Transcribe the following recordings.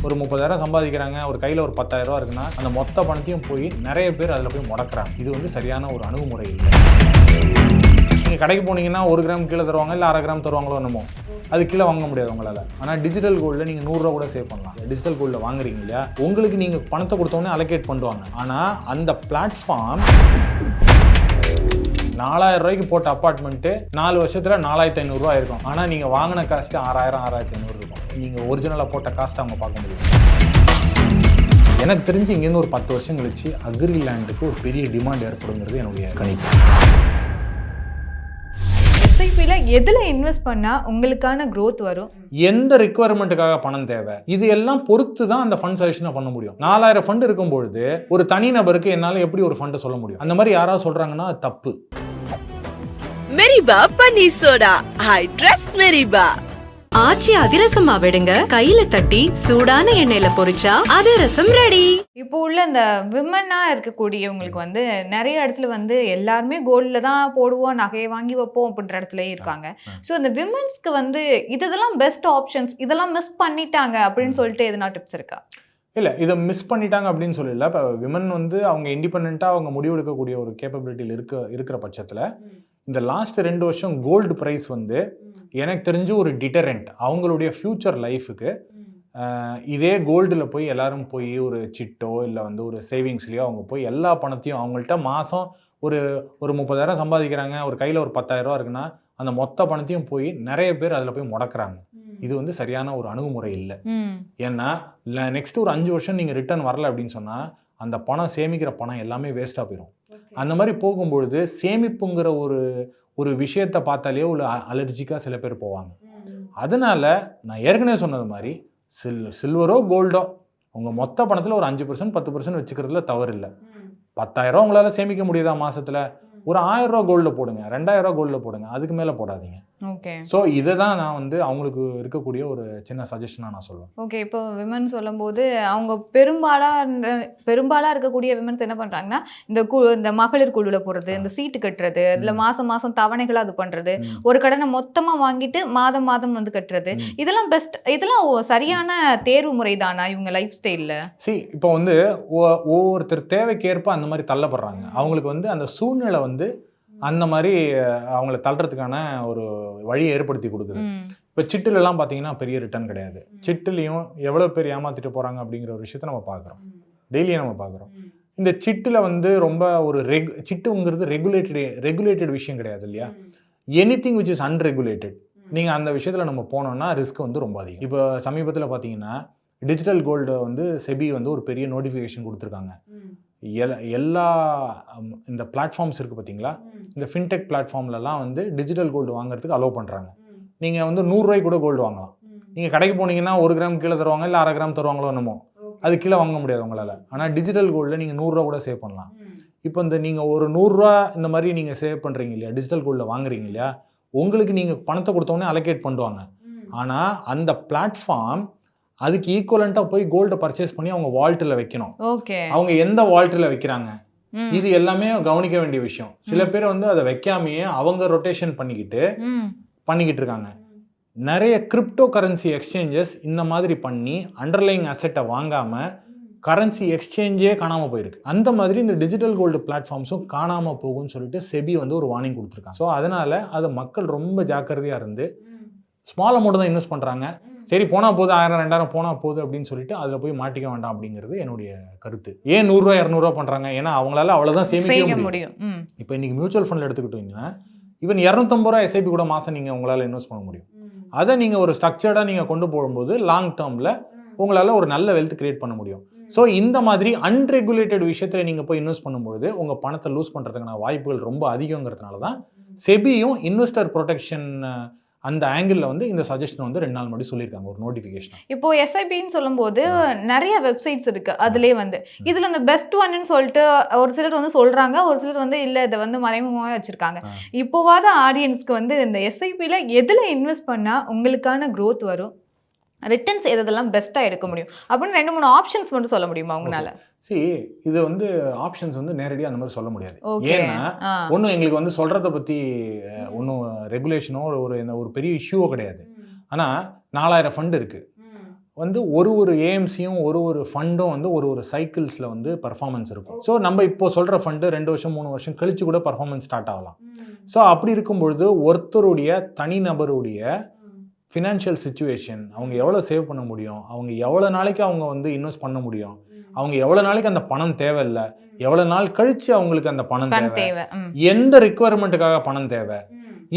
ஒரு 30,000 சம்பாதிக்கிறாங்க, ஒரு கையில் ஒரு 10,000 ரூபா இருக்குன்னா அந்த மொத்த பணத்தையும் போய் நிறைய பேர் அதில் போய் முடக்கிறாங்க. இது வந்து சரியான ஒரு அணுகுமுறை இல்லை. நீங்கள் கடைக்கு போனீங்கன்னா 1 கிராம் கீழே தருவாங்க, இல்லை 1/2 கிராம் தருவாங்களோ என்னமோ, அது கீழே வாங்க முடியாது உங்களால். ஆனால் டிஜிட்டல் கோல்டில் நீங்கள் 100 ரூபா கூட சேவ் பண்ணலாம். டிஜிட்டல் கோல்டில் வாங்குறீங்க இல்லையா, உங்களுக்கு நீங்கள் பணத்தை கொடுத்தோன்னே அலோகேட் பண்ணுவாங்க. ஆனால் அந்த பிளாட்ஃபார்ம் 4,000 ரூபாய்க்கு போட்ட அப்பார்ட்மெண்ட்டு 4 வருஷத்தில் 4,500 ரூபா இருக்கும். ஆனால் நீங்கள் வாங்கின காஸ்ட்டு 6,000 6,500 இருக்கும். நீங்கள் ஒரிஜினலாக போட்ட காஸ்ட்டை அவங்க பார்க்க முடியும். எனக்கு தெரிஞ்சு இங்கேருந்து ஒரு 10 வருஷம் கழிச்சு அக்ரி லேண்டுக்கு ஒரு பெரிய டிமாண்ட் ஏற்படுங்கிறது என்னுடைய கணிப்பு. எஸ்ஐபியில் எதில் இன்வெஸ்ட் பண்ணால் உங்களுக்கான க்ரோத் வரும்? எந்த ரெக்குவயர்மெண்ட்டுக்காக பணம் தேவை, இது எல்லாம் பொறுத்து தான் அந்த ஃபண்ட் சஜஷனை பண்ண முடியும். 4,000 ஃபண்ட் இருக்கும்பொழுது ஒரு தனிநபருக்கு என்னால் எப்படி ஒரு ஃபண்டை சொல்ல முடியும்? அந்த மாதிரி யாராவது சொல்கிறாங்கன்னா அது தப்பு. மெரிபா பன்னீர் சோடா, ஐ ட்ரஸ்ட் மெரிபா. ஆச்சி அதிரசமா விடுங்க, கையில தட்டி சூடான எண்ணெயில பொரிச்சா அதிரசம் ரெடி. இப்போ உள்ள இந்த விமனா இருக்கக்கூடியவங்களுக்கு வந்து நிறைய இடத்துல வந்து எல்லாருமே கோல்டில் தான் போடுவோம், நகையை வாங்கி வைப்போம் அப்படின்ற இடத்துலயே இருக்காங்க. ஸோ இந்த விமன்ஸ்க்கு வந்து இதெல்லாம் பெஸ்ட் ஆப்ஷன்ஸ், இதெல்லாம் மிஸ் பண்ணிட்டாங்க அப்படின்னு சொல்லிட்டு எதுனா டிப்ஸ் இருக்கா? இல்லை, இதை மிஸ் பண்ணிட்டாங்க அப்படின்னு சொல்லல. இப்போ விமன் வந்து அவங்க இண்டிபெண்ட்டாக அவங்க முடிவெடுக்கக்கூடிய ஒரு கேப்பபிலிட்டியில் இருக்கிற பட்சத்தில் இந்த லாஸ்ட் 2 வருஷம் கோல்டு ப்ரைஸ் வந்து எனக்கு தெரிஞ்சு ஒரு டிட்டரண்ட். அவங்களுடைய ஃப்யூச்சர் லைஃபுக்கு இதே கோல்டில் போய் எல்லாரும் போய் ஒரு சிட்டோ இல்லை வந்து ஒரு சேவிங்ஸ்லேயோ அவங்க போய் எல்லா பணத்தையும் அவங்கள்ட்ட மாதம் ஒரு 30,000 சம்பாதிக்கிறாங்க, ஒரு கையில் ஒரு 10,000 ரூபா இருக்குன்னா அந்த மொத்த பணத்தையும் போய் நிறைய பேர் அதில் போய் முடக்கிறாங்க. இது வந்து சரியான ஒரு அணுகுமுறை இல்லை. ஏன்னா நெக்ஸ்ட் ஒரு 5 வருஷம் நீங்கள் ரிட்டர்ன் வரல அப்படின்னு சொன்னால் அந்த பணம் சேமிக்கிற பணம் எல்லாமே வேஸ்ட்டாக போயிடும். அந்த மாதிரி போகும்பொழுது சேமிப்புங்கிற ஒரு விஷயத்தை பார்த்தாலே ஒரு அலர்ஜிக்காக சில பேர் போவாங்க. அதனால நான் ஏற்கனவே சொன்னது மாதிரி சில்வரோ கோல்டோ உங்கள் மொத்த பணத்தில் ஒரு 5% 10% வச்சுக்கிறதுல தவறு இல்லை. 10,000 ரூபா உங்களால் சேமிக்க முடியுதா மாதத்தில், ஒரு 1,000 ரூபா கோல்டில் போடுங்க, 2,000 ரூபா கோல்டில் போடுங்க, அதுக்கு மேலே போடாதீங்க. ஓகே. ஸோ இதை தான் நான் வந்து அவங்களுக்கு இருக்கக்கூடிய ஒரு சின்ன சஜஷனாக நான் சொல்லுவேன். ஓகே. இப்போ விமன் சொல்லும்போது அவங்க பெரும்பாலாக இருக்கக்கூடிய விமன்ஸ் என்ன பண்ணுறாங்கன்னா இந்த மகளிர் குழுவில் போகிறது, இந்த சீட்டு கட்டுறது, இதில் மாதம் மாதம் தவணைகளாக அது பண்ணுறது, ஒரு கடனை மொத்தமாக வாங்கிட்டு மாதம் மாதம் வந்து கட்டுறது, இதெல்லாம் பெஸ்ட், இதெல்லாம் சரியான தேர்வு முறை தானா இவங்க லைஃப் ஸ்டைலில்? இப்போ வந்து ஒவ்வொருத்தர் தேவைக்கேற்ப அந்த மாதிரி தள்ளப்படுறாங்க. அவங்களுக்கு வந்து அந்த சூழ்நிலை வந்து அந்த மாதிரி அவங்கள தள்ளுறதுக்கான ஒரு வழியை ஏற்படுத்தி கொடுக்குது. இப்போ சிட்டுலலாம் பார்த்தீங்கன்னா பெரிய ரிட்டர்ன் கிடையாது. சிட்டுலையும் எவ்வளோ பேர் ஏமாற்றிட்டு போகிறாங்க அப்படிங்கிற ஒரு விஷயத்த நம்ம பார்க்குறோம், டெய்லியும் நம்ம பார்க்குறோம். இந்த சிட்டில் வந்து ரொம்ப ஒரு சிட்டுங்கிறது ரெகுலேட்டட் விஷயம் கிடையாது இல்லையா. எனிதிங் விச் இஸ் அன்ரெகுலேட்டட், நீங்கள் அந்த விஷயத்தில் நம்ம போனோம்னா ரிஸ்க் வந்து ரொம்ப அதிகம். இப்போ சமீபத்தில் பார்த்தீங்கன்னா டிஜிட்டல் கோல்டு வந்து செபி வந்து ஒரு பெரிய நோட்டிஃபிகேஷன் கொடுத்துருக்காங்க. எல்லா இந்த பிளாட்ஃபார்ம்ஸ் இருக்குது பார்த்தீங்களா, இந்த ஃபின்டெக் பிளாட்ஃபார்ம்லலாம் வந்து டிஜிட்டல் கோல்டு வாங்குறதுக்கு அலோவ் பண்ணுறாங்க. நீங்கள் வந்து 100 ரூபாய்க்கு கூட கோல்டு வாங்கலாம். நீங்கள் கடைக்கு போனீங்கன்னா 1 கிராம் கீழே தருவாங்க, இல்லை 1/2 கிராம் தருவாங்களோ என்னமோ, அது கீழே வாங்க முடியாது உங்களால். ஆனால் டிஜிட்டல் கோல்டில் நீங்கள் 100 ரூபா கூட சேவ் பண்ணலாம். இப்போ நீங்கள் ஒரு 100 ரூபா இந்த மாதிரி நீங்கள் சேவ் பண்ணுறீங்க இல்லையா, டிஜிட்டல் கோல்டில் வாங்குறீங்க இல்லையா, உங்களுக்கு நீங்கள் பணத்தை கொடுத்தோன்னே அலோகேட் பண்ணுவாங்க. ஆனால் அந்த பிளாட்ஃபார்ம் அதுக்கு ஈக்குவலண்ட்டாக போய் கோல்டை பர்ச்சேஸ் பண்ணி அவங்க வால்ட்டில் வைக்கணும். ஓகே. அவங்க எந்த வால்ட்டில் வைக்கிறாங்க, இது எல்லாமே கவனிக்க வேண்டிய விஷயம். சில பேர் வந்து அதை வைக்காமையே அவங்க ரொட்டேஷன் பண்ணிக்கிட்டு இருக்காங்க. நிறைய கிரிப்டோ கரன்சி எக்ஸ்சேஞ்சஸ் இந்த மாதிரி பண்ணி அண்டர்லைங் அசெட்டை வாங்காமல் கரன்சி எக்ஸ்சேஞ்சே காணாமல் போயிருக்கு. அந்த மாதிரி இந்த டிஜிட்டல் கோல்டு பிளாட்ஃபார்ம்ஸும் காணாமல் போகும்னு சொல்லிட்டு செபி வந்து ஒரு வார்னிங் கொடுத்துருக்காங்க. ஸோ அதனால் அதை மக்கள் ரொம்ப ஜாக்கிரதையாக இருந்து ஸ்மால் அமௌண்ட் தான் இன்வெஸ்ட் பண்ணுறாங்க. சரி போனால் போகுது, 1000 2000 போனால் போகுது அப்படின்னு சொல்லிட்டு அதில் போய் மாட்டிக்க வேண்டாம் அப்படிங்கிறது என்னுடைய கருத்து. ஏன் 100 ரூபா 200 ரூபா பண்ணுறாங்க, ஏன்னா அவங்களால அவ்வளோதான் சேமிக்க முடியும். இப்போ இன்றைக்கி மியூச்சுவல் ஃபண்டில் எடுத்துக்கிட்டீங்கன்னா ஈவன் 250 ரூபா எஸ்ஐபி கூட மாதம் நீங்கள் உங்களால் இன்வெஸ்ட் பண்ண முடியும். அதை நீங்கள் ஒரு ஸ்ட்ரக்சர்டாக நீங்கள் கொண்டு போகும்போது லாங் டேர்மில் உங்களால் ஒரு நல்ல வெல்த் கிரியேட் பண்ண முடியும். ஸோ இந்த மாதிரி அன்ரெகுலேட்டட் விஷயத்தில் நீங்கள் போய் இன்வெஸ்ட் பண்ணும்போது உங்கள் பணத்தை லூஸ் பண்ணுறதுக்கான வாய்ப்புகள் ரொம்ப அதிகங்கிறதுனால தான் செபியும் இன்வெஸ்டர் ப்ரொடெக்ஷன் அந்த ஆங்கிளில் வந்து இந்த சஜஷன் வந்து 2 நாள் முன்னாடி சொல்லியிருக்காங்க ஒரு நோட்டிஃபிகேஷன். இப்போ எஸ்ஐபின்னு சொல்லும்போது நிறைய வெப்சைட்ஸ் இருக்கு, அதுலேயே வந்து இதில் இந்த பெஸ்ட் ஒன்னு சொல்லிட்டு ஒரு சிலர் வந்து சொல்றாங்க, ஒரு சிலர் வந்து இல்லை இதை வந்து மறைமுகமாக வச்சிருக்காங்க. இப்போவாத ஆடியன்ஸ்க்கு வந்து இந்த எஸ்ஐபியில் எதில் இன்வெஸ்ட் பண்ணால் உங்களுக்கான க்ரோத் வரும், ரிட்டர்ன்ஸ் எதெல்லாம் பெஸ்ட்டாக எடுக்க முடியும் அப்படின்னு 2-3 ஆப்ஷன்ஸ் மட்டும் சொல்ல முடியுமா உங்களால்? இது வந்து ஆப்ஷன்ஸ் வந்து நேரடியாக அந்த மாதிரி சொல்ல முடியாது. ஏன்னா ஒன்றும் எங்களுக்கு வந்து சொல்கிறத பற்றி ஒன்றும் ரெகுலேஷனோ ஒரு பெரிய இஷ்யூவோ கிடையாது. ஆனால் 4000 ஃபண்ட் இருக்குது, வந்து ஒரு ஏஎம்சியும் ஒரு ஃபண்டும் வந்து ஒரு சைக்கிள்ஸில் வந்து பர்ஃபார்மன்ஸ் இருக்கும். ஸோ நம்ம இப்போ சொல்கிற ஃபண்டு 2 வருஷம் 3 வருஷம் கழிச்சு கூட பர்ஃபார்மன்ஸ் ஸ்டார்ட் ஆகலாம். ஸோ அப்படி இருக்கும்பொழுது ஒருத்தருடைய தனிநபருடைய ஃபினான்ஷியல் சுச்சுவேஷன், அவங்க எவ்வளோ சேவ் பண்ண முடியும், அவங்க எவ்வளோ நாளைக்கு அவங்க வந்து இன்வெஸ்ட் பண்ண முடியும், அவங்க எவ்வளோ நாளைக்கு அந்த பணம் தேவையில்லை, எவ்வளோ நாள் கழிச்சு அவங்களுக்கு அந்த பணம் தேவை, எந்த ரிக்குவயர்மெண்ட்டுக்காக பணம் தேவை,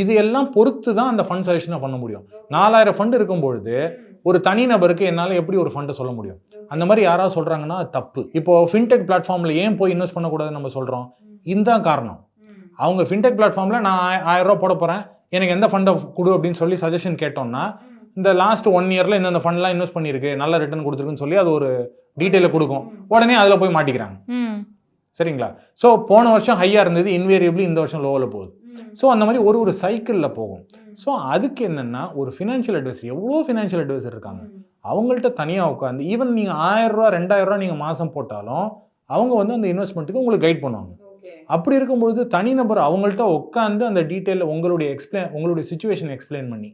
இது எல்லாம் பொறுத்து தான் அந்த ஃபண்ட் சஜஷனை பண்ண முடியும். 4000 ஃபண்ட் இருக்கும்பொழுது ஒரு தனிநபருக்கு என்னால் எப்படி ஒரு ஃபண்டை சொல்ல முடியும்? அந்த மாதிரி யாராவது சொல்கிறாங்கன்னா அது தப்பு. இப்போ ஃபின்டெக் பிளாட்ஃபார்மில் ஏன் போய் இன்வெஸ்ட் பண்ணக்கூடாதுன்னு நம்ம சொல்கிறோம்? இதுதான் காரணம். அவங்க ஃபின்டெக் பிளாட்ஃபார்மில் நான் 1000 ரூபா போட போகிறேன், எனக்கு எந்த ஃபண்டை கொடு அப்படின்னு சொல்லி சஜஷன் கேட்டோம்னா, இந்த லாஸ்ட் 1 இயரில் இந்த ஃபண்ட்லாம் இன்வெஸ்ட் பண்ணியிருக்கு, நல்ல ரிட்டர்ன் கொடுத்துருக்குன்னு சொல்லி அது ஒரு டீட்டெயிலில் கொடுக்கும். உடனே அதில் போய் மாட்டிக்கிறாங்க. சரிங்களா? ஸோ போன வருஷம் ஹையாக இருந்தது, இன்வேரியபிளி இந்த வருஷம் லோவில் போகுது. ஸோ அந்த மாதிரி ஒரு சைக்கிளில் போகும். ஸோ அதுக்கு என்னென்னா ஒரு ஃபினான்ஷியல் அட்வைசர், எவ்வளோ ஃபினான்ஷியல் அட்வைசர் இருக்காங்க, அவங்கள்ட்ட தனியாக உட்காந்து ஈவன் நீங்கள் 1000 ரூபா 2000 ரூபா நீங்கள் மாதம் போட்டாலும் அவங்க வந்து அந்த இன்வெஸ்ட்மெண்ட்டுக்கு உங்களுக்கு கைட் பண்ணுவாங்க. அப்படி இருக்கும்பொழுது தனிநபர் அவங்கள்ட்ட உட்காந்து அந்த டீட்டெயிலில் உங்களுடைய சுச்சுவேஷன் எக்ஸ்பிளைன் பண்ணி,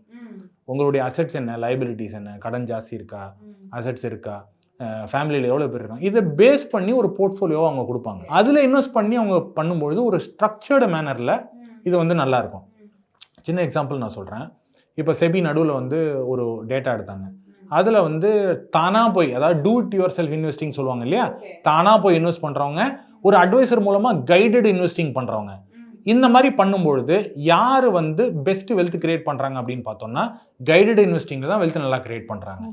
உங்களுடைய அசெட்ஸ் என்ன, லைபிலிட்டிஸ் என்ன, கடன் ஜாஸ்தி இருக்கா, அசெட்ஸ் இருக்கா, ஃபேமிலியில் எவ்வளோ பேர் இருக்காங்க, இதை பேஸ் பண்ணி ஒரு போர்ட்ஃபோலியோவை அவங்க கொடுப்பாங்க. அதில் இன்வெஸ்ட் பண்ணி அவங்க பண்ணும்பொழுது ஒரு ஸ்ட்ரக்சர்டு மேனரில் இது வந்து நல்லாயிருக்கும். சின்ன எக்ஸாம்பிள் நான் சொல்கிறேன். இப்போ செபி நடுவில் வந்து ஒரு டேட்டா எடுத்தாங்க. அதில் வந்து தானாக போய், அதாவது do it your self investing சொல்லுவாங்க இல்லையா, தானாக போய் இன்வெஸ்ட் பண்ணுறவங்க, ஒரு அட்வைசர் மூலமாக கைடட் இன்வெஸ்டிங் பண்ணுறவங்க, இந்த மாதிரி பண்ணும்பொழுது யார் வந்து பெஸ்ட் வெல்த் கிரியேட் பண்ணுறாங்க அப்படின்னு பார்த்தோம்னா கைடட் இன்வெஸ்டிங்கில் தான் வெல்த் நல்லா கிரியேட் பண்ணுறாங்க.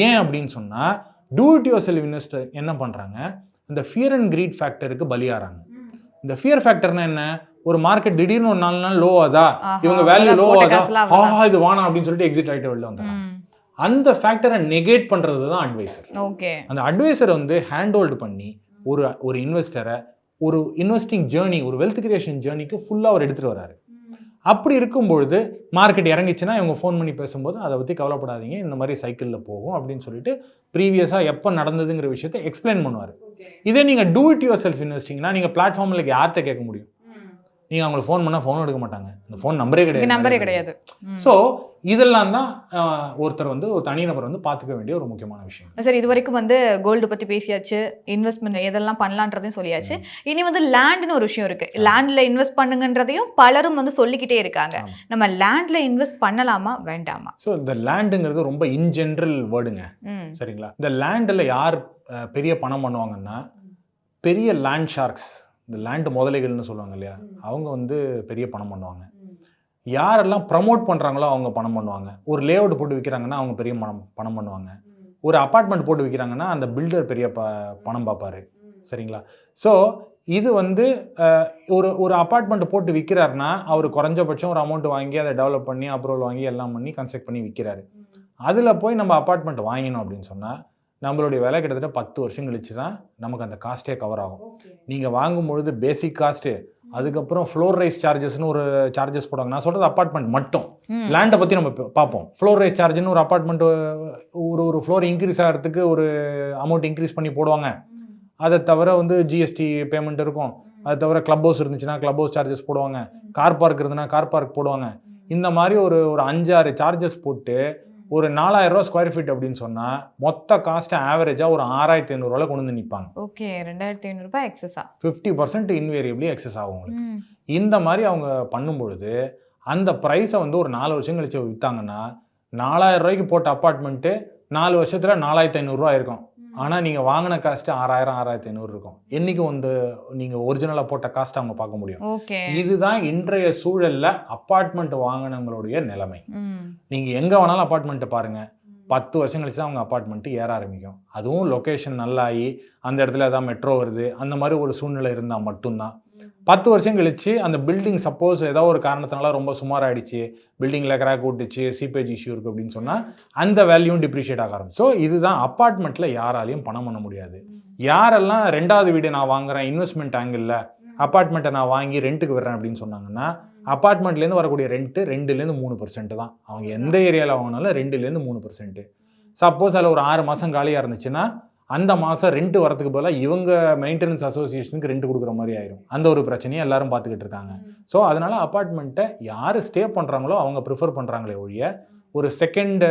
ஏன் அப்படின்னு சொன்னால் do it your self investor என்ன பண்ணுறாங்க, இந்த ஃபியர் அண்ட் கிரீட் ஃபேக்டருக்கு பலியாகிறாங்க. இந்த ஃபியர் ஃபேக்டர்னா என்ன, ஒரு மார்க்கெட் திடீர்னு ஒரு 4 நாள் லோ ஆதா, இவங்க வேல்யூ லோ ஆதா, இது வானா அப்படின்னு சொல்லிட்டு எக்ஸிட் ஆகிட்டு வெளில வந்துடுறாங்க. அந்த ஃபேக்டரை நெகேட் பண்ணுறது தான் அட்வைசர். அந்த அட்வைசர் வந்து ஹேண்ட் ஹோல்டு பண்ணி ஒரு இன்வெஸ்டரை ஒரு இன்வெஸ்டிங் ஜேர்னி, ஒரு வெல்த் கிரியேஷன் ஜேர்னிக்கு ஃபுல்லாக அவர் எடுத்துகிட்டு வராரு. அப்படி இருக்கும்பொழுது மார்க்கெட் இறங்கிச்சுன்னா இவங்க ஃபோன் பண்ணி பேசும்போது அதை பற்றி கவலைப்படாதீங்க, இந்த மாதிரி சைக்கிளில் போகும் அப்படின்னு சொல்லிட்டு ப்ரீவியஸாக எப்போ நடந்ததுங்கிற விஷயத்தை எக்ஸ்பிளைன் பண்ணுவார். இதே நீங்கள் டூ இட் யுவர் செல்ஃப் இன்வெஸ்டிங்னா நீங்கள் பிளாட்ஃபார்மில் யார்கிட்ட கேட்க முடியும்? நீங்கள் அவங்களுக்கு ஃபோன் பண்ணால் ஃபோனும் எடுக்க மாட்டாங்க, அந்த ஃபோன் நம்பரே கிடையாது. ஸோ இதெல்லாம் தான் ஒருத்தர் வந்து ஒரு தனிநபர் வந்து பார்த்துக்க வேண்டிய ஒரு முக்கியமான விஷயம். சார், இது வரைக்கும் வந்து கோல்டு பற்றி பேசியாச்சு, இன்வெஸ்ட்மெண்ட் எதெல்லாம் பண்ணலான்றதையும் சொல்லியாச்சு. இனி வந்து லேண்ட்னு ஒரு விஷயம் இருக்குது. லேண்டில் இன்வெஸ்ட் பண்ணுங்கன்றதையும் பலரும் வந்து சொல்லிக்கிட்டே இருக்காங்க. நம்ம லேண்டில் இன்வெஸ்ட் பண்ணலாமா வேண்டாமா? ஸோ இந்த லேண்டுங்கிறது ரொம்ப இன் ஜென்ரல் வேர்டுங்க. சரிங்களா? இந்த லேண்டில் யார் பெரிய பணம் பண்ணுவாங்கன்னா பெரிய லேண்ட் ஷார்க்ஸ், இந்த லேண்ட் முதலைகள்னு சொல்லுவாங்க இல்லையா, அவங்க வந்து பெரிய பணம் பண்ணுவாங்க. யாரெல்லாம் ப்ரமோட் பண்ணுறாங்களோ அவங்க பணம் பண்ணுவாங்க. ஒரு லே அவுட் போட்டு விற்கிறாங்கன்னா அவங்க பெரிய பணம் பண்ணுவாங்க. ஒரு அப்பார்ட்மெண்ட் போட்டு விற்கிறாங்கன்னா அந்த பில்டர் பெரிய பணம் பார்ப்பாரு. சரிங்களா? ஸோ இது வந்து ஒரு அப்பார்ட்மெண்ட் போட்டு விற்கிறாருன்னா அவர் குறைஞ்சபட்சம் ஒரு அமௌண்ட் வாங்கி அதை டெவலப் பண்ணி அப்ரூவல் வாங்கி எல்லாம் பண்ணி கன்ஸ்ட்ரக்ட் பண்ணி விற்கிறாரு. அதில் போய் நம்ம அப்பார்ட்மெண்ட் வாங்கினோம் அப்படின்னு சொன்னால் நம்மளுடைய விலை கிட்டத்தட்ட 10 வருஷம் கழிச்சு தான் நமக்கு அந்த காஸ்ட்டே கவர் ஆகும். நீங்கள் வாங்கும்பொழுது பேசிக் காஸ்ட்டு, அதுக்கப்புறம் ஃப்ளோர் ரைஸ் சார்ஜஸ்னு ஒரு சார்ஜஸ் போடுவாங்க. நான் சொல்கிறது அப்பார்ட்மெண்ட் மட்டும். லேண்டை பற்றி நம்ம பார்ப்போம். ஃப்ளோர் ரைஸ் சார்ஜ்னு ஒரு அப்பார்ட்மெண்ட் ஒரு ஃப்ளோர் இன்க்ரீஸ் ஆகிறதுக்கு ஒரு அமௌண்ட் இன்க்ரீஸ் பண்ணி போடுவாங்க. அதை தவிர வந்து ஜிஎஸ்டி பேமெண்ட் இருக்கும். அதை தவிர கிளப் ஹவுஸ் இருந்துச்சுன்னா கிளப் ஹவுஸ் சார்ஜஸ் போடுவாங்க. கார் பார்க் இருந்துன்னா கார் பார்க் போடுவாங்க. இந்த மாதிரி ஒரு 5-6 சார்ஜஸ் போட்டு ஒரு 4000 ரூபா ஸ்கொயர் ஃபீட் அப்படின்னு சொன்னால் மொத்த காஸ்ட் ஆவரேஜாக ஒரு 6500 கொண்டு வந்து நிற்பாங்க. ஓகே, 2500 ரூபாய் எக்ஸஸா, 50% இன்வேரியபிளி எக்ஸஸ் ஆகும் உங்களுக்கு. இந்த மாதிரி அவங்க பண்ணும்பொழுது அந்த ப்ரைஸை வந்து ஒரு 4 வருஷம் கழிச்சு விற்றாங்கன்னா 4000 ரூபாய்க்கு போட்ட அப்பார்ட்மெண்ட்டு 4 வருஷத்தில் 4500 ரூபா இருக்கும். ஆனால் நீங்கள் வாங்கின காஸ்ட்டு 6000-6500 இருக்கும். என்றைக்கும் வந்து நீங்கள் ஒரிஜினலாக போட்ட காஸ்ட் அவங்க பார்க்க முடியும். இதுதான் இன்றைய சூழலில் அப்பார்ட்மெண்ட் வாங்கினவங்களுடைய நிலைமை. நீங்கள் எங்கே வேணாலும் அப்பார்ட்மெண்ட்டை பாருங்கள், 10 வருஷம் கழிச்சு தான் அவங்க அப்பார்ட்மெண்ட்டு ஏற ஆரம்பிக்கும். அதுவும் லொக்கேஷன் நல்லாகி அந்த இடத்துல ஏதாவது மெட்ரோ வருது அந்த மாதிரி ஒரு சூழ்நிலை இருந்தால் மட்டும்தான். 10 வருஷம் கழிச்சு அந்த பில்டிங் சப்போஸ் ஏதோ ஒரு காரணத்தினால ரொம்ப சுமாராகிடுச்சு, பில்டிங்கில் கிராக் விட்டுச்சு, சீப்பேஜ் இஷ்யூ இருக்குது அப்படின்னு சொன்னால் அந்த வேல்யூவும் டிப்ரிஷியேட் ஆக ஆரம்பிச்சு. ஸோ இதுதான் அப்பார்ட்மெண்ட்டில் யாராலையும் பணம் பண்ண முடியாது. யாரெல்லாம் 2வது வீடு நான் வாங்குறேன் இன்வெஸ்ட்மெண்ட் ஆங்கிளில், அப்பார்ட்மெண்ட்டை நான் வாங்கி ரெண்ட்டுக்கு விடுறேன் அப்படின்னு சொன்னாங்கன்னா அப்பார்ட்மெண்ட்லேருந்து வரக்கூடிய ரெண்ட்டு 2-3% தான். அவங்க எந்த ஏரியாவில் வாங்கினாலும் 2-3%. சப்போஸ் அதில் ஒரு 6 மாதம் காலியாக இருந்துச்சுன்னா அந்த மாதம் ரெண்ட் வரதுக்கு பதிலாக இவங்க மெயின்டெனன்ஸ் அசோசியேஷனுக்கு ரெண்ட் கொடுக்குற மாதிரி ஆயிரும். அந்த ஒரு பிரச்சனையை எல்லாரும் பார்த்துக்கிட்டு இருக்காங்க. ஸோ அதனால் அப்பார்ட்மெண்ட்டை யார் ஸ்டே பண்ணுறாங்களோ அவங்க ப்ரிஃபர் பண்ணுறாங்களே ஒழிய ஒரு செகண்ட்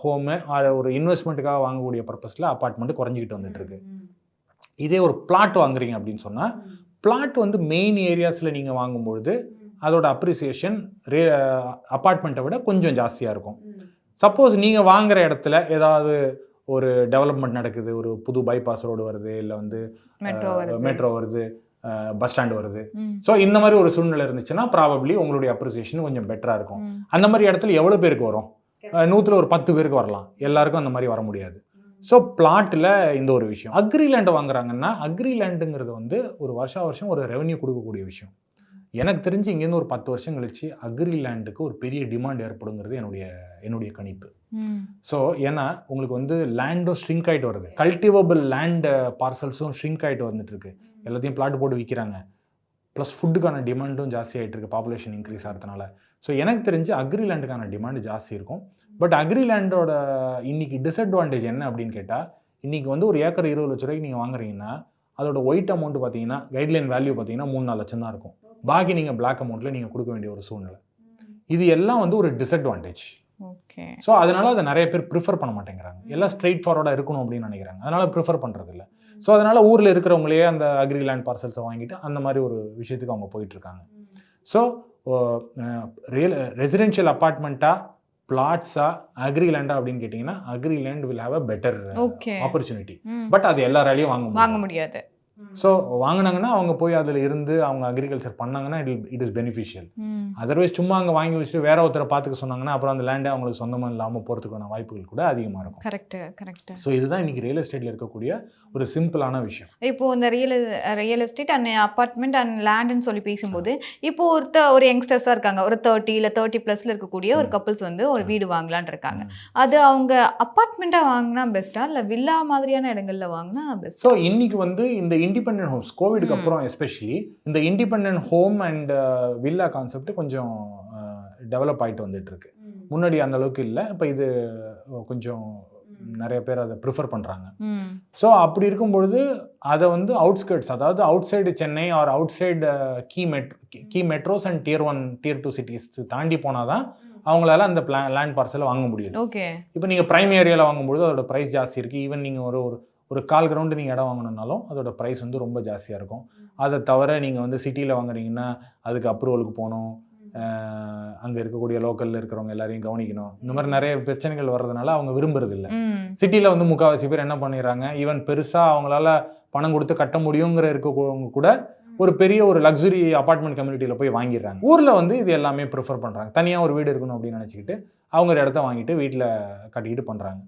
ஹோமு ஒரு இன்வெஸ்ட்மெண்ட்டுக்காக வாங்கக்கூடிய பர்பஸில் அப்பார்ட்மெண்ட் குறைஞ்சிக்கிட்டு வந்துட்டு இருக்கு. இதே ஒரு பிளாட் வாங்குறீங்க அப்படின்னு சொன்னால் பிளாட் வந்து மெயின் ஏரியாஸில் நீங்கள் வாங்கும்பொழுது அதோட அப்ரிசியேஷன் அப்பார்ட்மெண்ட்டை விட கொஞ்சம் ஜாஸ்தியாக இருக்கும். சப்போஸ் நீங்கள் வாங்குற இடத்துல ஏதாவது ஒரு டெவலப்மெண்ட் நடக்குது, ஒரு புது பைபாஸ் ரோடு வருது, இல்லை வந்து மெட்ரோ வருது, பஸ் ஸ்டாண்ட் வருது, ஸோ இந்த மாதிரி ஒரு சூழ்நிலை இருந்துச்சுன்னா ப்ராபப்ளி உங்களுடைய அப்ரிசியேஷன் கொஞ்சம் பெட்டராக இருக்கும். அந்த மாதிரி இடத்துல எவ்வளோ பேருக்கு வரும்? 100ல் ஒரு 10 பேருக்கு வரலாம், எல்லாருக்கும் அந்த மாதிரி வர முடியாது. ஸோ பிளாட்டில் இந்த ஒரு விஷயம். அக்ரி லேண்டை வாங்குறாங்கன்னா அக்ரி லேண்டுங்கிறது வந்து ஒரு வருஷம் ஒரு ரெவன்யூ கொடுக்கக்கூடிய விஷயம். எனக்கு தெரிஞ்சு இங்கேருந்து ஒரு 10 வருஷம் கழிச்சு அக்ரி லேண்டுக்கு ஒரு பெரிய டிமாண்ட் ஏற்படுங்கிறது என்னுடைய கணிப்பு. ஸோ ஏன்னா உங்களுக்கு வந்து லேண்டும் ஷ்ரிங்க் ஆகிட்டு வருது, கல்டிவபிள் லேண்ட் பார்சல்ஸும் ஷ்ரிங்க் ஆகிட்டு வந்துட்டு இருக்கு, எல்லாத்தையும் பிளாட் போட்டு விற்கிறாங்க, ப்ளஸ் ஃபுட்டுக்கான டிமாண்டும் ஜாஸ்தி ஆகிட்டு இருக்கு பாப்புலேஷன் இன்க்ரீஸ் ஆகிறதுனால. ஸோ எனக்கு தெரிஞ்சு அக்ரி லேண்டுக்கான டிமாண்ட் ஜாஸ்தி இருக்கும். பட் அக்ரி லேண்டோட இன்னைக்கு டிஸ்அட்வான்டேஜ் என்ன அப்படின்னு கேட்டால், இன்னைக்கு வந்து ஒரு ஏக்கர் 20 லட்ச ரூபாய்க்கு நீங்கள் வாங்குறீங்கன்னா அதோட ஒயிட் அமௌண்ட் பார்த்தீங்கன்னா கைட்லைன் வேல்யூ பார்த்தீங்கன்னா 3-4 லட்சம் தான் இருக்கும். பாக்கி நீங்கள் பிளாக் அமௌண்ட்டில் நீங்கள் கொடுக்க வேண்டிய ஒரு சூழ்நிலை. இது எல்லாம் வந்து ஒரு டிஸ்அட்வான்டேஜ். ஓகே. ஸோ அதனால அதை நிறைய பேர் ப்ரிஃபர் பண்ண மாட்டேங்கிறாங்க. எல்லாம் ஸ்ட்ரெயிட் ஃபார்வர்டாக இருக்கணும் அப்படின்னு நினைக்கிறாங்க, அதனால ப்ரிஃபர் பண்ணுறது இல்லை. ஸோ அதனால ஊரில் இருக்கிறவங்களே அந்த அக்ரி லேண்ட் பார்சல்ஸை வாங்கிட்டு அந்த மாதிரி ஒரு விஷயத்துக்கு அவங்க போயிட்டு இருக்காங்க. ஸோ ரெசிடென்ஷியல் அப்பார்ட்மெண்ட்டா பிளாட்ஸா அக்ரி லேண்டா அப்படின்னு கேட்டிங்கன்னா agri land will have a better opportunity. But அது எல்லாராலையும் வாங்க முடியாது. ஸோ வாங்கினாங்கன்னா அவங்க போய் அதில் இருந்து அவங்க அக்ரிகல்ச்சர் பண்ணாங்கன்னா இட் இஸ் பெனிஃபிஷியல். அதர்வைஸ் சும்மா அங்கே வாங்கி வச்சுட்டு வேற ஒருத்தரை பார்த்துக்க சொன்னாங்கன்னா அப்புறம் அந்த லேண்டே அவங்களுக்கு சொந்தமாக இல்லாமல் போகிறதுக்கான வாய்ப்புகள் கூட அதிகமாக இருக்கும். கரெக்ட். ஸோ இதுதான் இன்னைக்கு ரியல் எஸ்டேட்டில் இருக்கக்கூடிய ஒரு சிம்பிளான விஷயம். இப்போ இந்த real estate and apartment and லேண்டுன்னு சொல்லி பேசும்போது இப்போ ஒரு யங்ஸ்டர்ஸாக இருக்காங்க, ஒரு 30 இல்லை 30+ இருக்கக்கூடிய ஒரு கப்புள்ஸ் வந்து ஒரு வீடு வாங்கலான் இருக்காங்க. அது அவங்க அப்பார்ட்மெண்ட்டாக வாங்கினா பெஸ்ட்டா இல்லை வில்லா மாதிரியான இடங்கள்ல வாங்கினா பெஸ்ட்? ஸோ இன்னைக்கு வந்து இந்த இண்டிபெண்டன்ட் ஹோம்ஸ் கோவிடுக்கு அப்புறம் எஸ்பெஷலி இந்த independent home and villa concept கொஞ்சம் டெவலப் ஆகிட்டு வந்துட்டு இருக்கு. முன்னாடி அந்த அளவுக்கு இல்லை, இப்போ இது கொஞ்சம் நிறைய பேர் அதை ப்ரிஃபர் பண்ணுறாங்க. ஸோ அப்படி இருக்கும்பொழுது அதை வந்து அவுட்ஸ்கர்ட்ஸ், அதாவது outside Chennai or outside key metros and Tier 1 Tier 2 cities தாண்டி போனால் தான் அவங்களால அந்த லேண்ட் பார்சலை வாங்க முடியுது. ஓகே. இப்போ நீங்கள் ப்ரைம் ஏரியாவில் வாங்கும்பொழுது அதோட ப்ரைஸ் ஜாஸ்தி இருக்குது. ஈவன் நீங்கள் ஒரு 1/4 கிரவுண்டு நீங்கள் இடம் வாங்கணுன்னாலும் அதோட ப்ரைஸ் வந்து ரொம்ப ஜாஸ்தியாக இருக்கும். அதை தவிர நீங்கள் வந்து சிட்டியில் வாங்குறீங்கன்னா அதுக்கு அப்ரூவலுக்கு போகணும், அங்கே இருக்கக்கூடிய லோக்கலில் இருக்கிறவங்க எல்லாரையும் கவனிக்கணும், இந்த மாதிரி நிறைய பிரச்சனைகள் வர்றதுனால அவங்க விரும்புறது இல்லை. சிட்டியில் வந்து முக்கால்வாசி பேர் என்ன பண்ணிடுறாங்க, ஈவன் பெருசாக அவங்களால பணம் கொடுத்து கட்ட முடியுங்கிற இருக்கவங்க கூட ஒரு பெரிய ஒரு லக்ஸுரி அப்பார்ட்மெண்ட் கம்யூனிட்டியில் போய் வாங்கிடுறாங்க. ஊரில் வந்து இது எல்லாமே ப்ரிஃபர் பண்ணுறாங்க, தனியாக ஒரு வீடு இருக்கணும் அப்படின்னு நினச்சிக்கிட்டு அவங்க இடத்த வாங்கிட்டு வீட்டில் கட்டிக்கிட்டு பண்ணுறாங்க.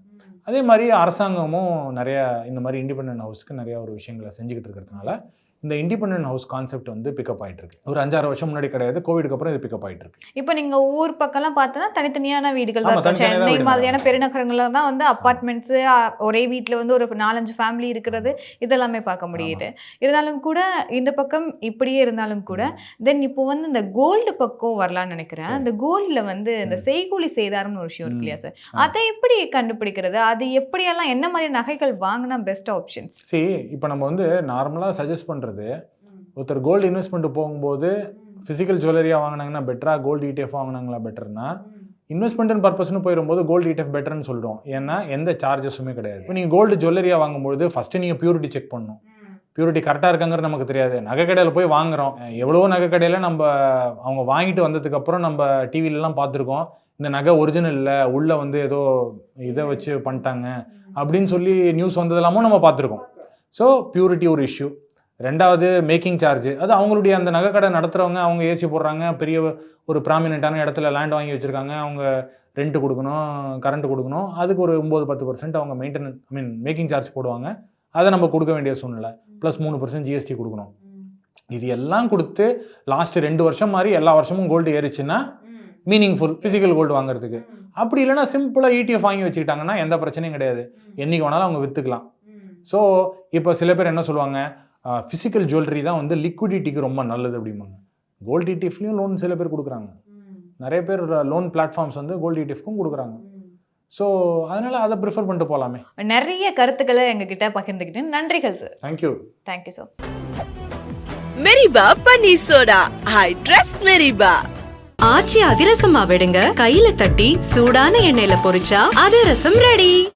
அதே மாதிரி அரசாங்கமும் நிறைய இந்த மாதிரி இண்டிபெண்டன்ட் ஹவுஸ்க்கு நிறைய ஒரு விஷயங்களை செஞ்சுக்கிட்டு இருக்கிறதுனால இந்த இண்டிபெண்டன்ட் ஹவுஸ் கான்செப்ட் வந்து பிக்கப் ஆகிட்டு இருக்கு. ஒரு 5-6 வருஷம் முன்னாடி கிடையாது, கோவிடுக்கு அப்புறம் இது பிக்கப் ஆகிட்டு இருக்கு. இப்போ நீங்கள் ஊர் பக்கம்லாம் பார்த்தோன்னா தனித்தனியான வீடுகள் தான் இருக்கும். சென்னை மாதிரியான பெருநகரங்களில் தான் வந்து அப்பார்ட்மெண்ட்ஸு ஒரே வீட்டில் வந்து ஒரு 4-5 ஃபேமிலி இருக்கிறது இதெல்லாமே பார்க்க முடியுது. இருந்தாலும் கூட இந்த பக்கம் இப்படியே இருந்தாலும் கூட தென் இப்போ வந்து இந்த கோல்டு பக்கம் வரலான்னு நினைக்கிறேன். அந்த கோல்டில் வந்து இந்த செய்கூலி சேதாரம்னு ஒரு விஷயம் இருக்கு இல்லையா சார், அதை எப்படி கண்டுபிடிக்கிறது? அது எப்படியெல்லாம் என்ன மாதிரி நகைகள் வாங்கினா பெஸ்ட் ஆப்ஷன்ஸ்? சரி, இப்போ நம்ம வந்து நார்மலாக சஜஸ்ட் பண்ணுறது, ஒருத்தர் கோல்டு இன்வெஸ்ட்மெண்ட் போகும்போது ஃபிசிக்கல் ஜுவல்லரியாக வாங்கினாங்கன்னா பெட்டரா, கோல்டு ETF வாங்கினாங்களா பெட்டர்னா, இன்வெஸ்ட்மெண்ட் பர்பஸ்னு போயிடும்போது கோல்டு ETF பெட்டர்னு சொல்கிறோம். ஏன்னா எந்த சார்ஜஸுமே கிடையாது. இப்போ நீங்கள் கோல்டு ஜுவல்லரியாக வாங்கும்போது ஃபஸ்ட்டு நீங்கள் பியூரிட்டி செக் பண்ணணும். பியூரிட்டி கரெக்டாக இருக்காங்கிறது நமக்கு தெரியாது. நகை கடையில் போய் வாங்குகிறோம், எவ்வளவோ நகை கடையில் நம்ம அவங்க வாங்கிட்டு வந்ததுக்கப்புறம் நம்ம டிவிலலாம் பார்த்துருக்கோம், இந்த நகை ஒரிஜினல் இல்லை, உள்ளே வந்து ஏதோ இதை வச்சு பண்ணிட்டாங்க அப்படின்னு சொல்லி நியூஸ் வந்ததெல்லாமும் நம்ம பார்த்துருக்கோம். ஸோ பியூரிட்டி ஒரு இஷ்யூ. ரெண்டாவது மேக்கிங் சார்ஜ், அது அவங்களுடைய அந்த நகை கடை நடத்துகிறவங்க அவங்க ஏசி போடுறாங்க, பெரிய ஒரு ப்ராமினெண்ட்டான இடத்துல லேண்ட் வாங்கி வச்சுருக்காங்க, அவங்க ரெண்ட்டு கொடுக்கணும், கரண்ட் கொடுக்கணும், அதுக்கு ஒரு 9-10% அவங்க மேக்கிங் சார்ஜ் போடுவாங்க, அதை நம்ம கொடுக்க வேண்டிய சூழ்நிலை. ப்ளஸ் 3% GST கொடுக்கணும். இது எல்லாம் கொடுத்து லாஸ்ட்டு 2 வருஷம் மாதிரி எல்லா வருஷமும் கோல்டு ஏறிச்சுன்னா மீனிங்ஃபுல் ஃபிசிக்கல் கோல்டு வாங்குறதுக்கு. அப்படி இல்லைனா சிம்பிளாக ETF வாங்கி வச்சுக்கிட்டாங்கன்னா எந்த பிரச்சனையும் கிடையாது, என்றைக்கு வேணாலும் அவங்க விற்றுக்கலாம். ஸோ இப்போ சில பேர் என்ன சொல்லுவாங்க, ஃபிசிக்கல் ஜுவல்லரி தான் வந்து லிக்விடிட்டிக்கு ரொம்ப நல்லது அப்படிம்பாங்க. கோல்டு ETFலையும் லோன் சில பேர் கொடுக்குறாங்க, நிறைய பேர் லோன் பிளாட்ஃபார்ம்ஸ் வந்து கோல்டு ETFக்கும் கொடுக்குறாங்க. ஸோ அதனால் அதை ப்ரிஃபர் பண்ணிட்டு போகலாமே. நிறைய கருத்துக்களை எங்ககிட்ட பகிர்ந்துக்கிட்டேன். நன்றிகள் சார். Thank you sir. மெரிபா பன்னீர் சோடா, I trust மெரிபா. ஆச்சி அதிரசமா விடுங்க, கையில தட்டி சூடான எண்ணெயில பொரிச்சா அதிரசம் ரெடி.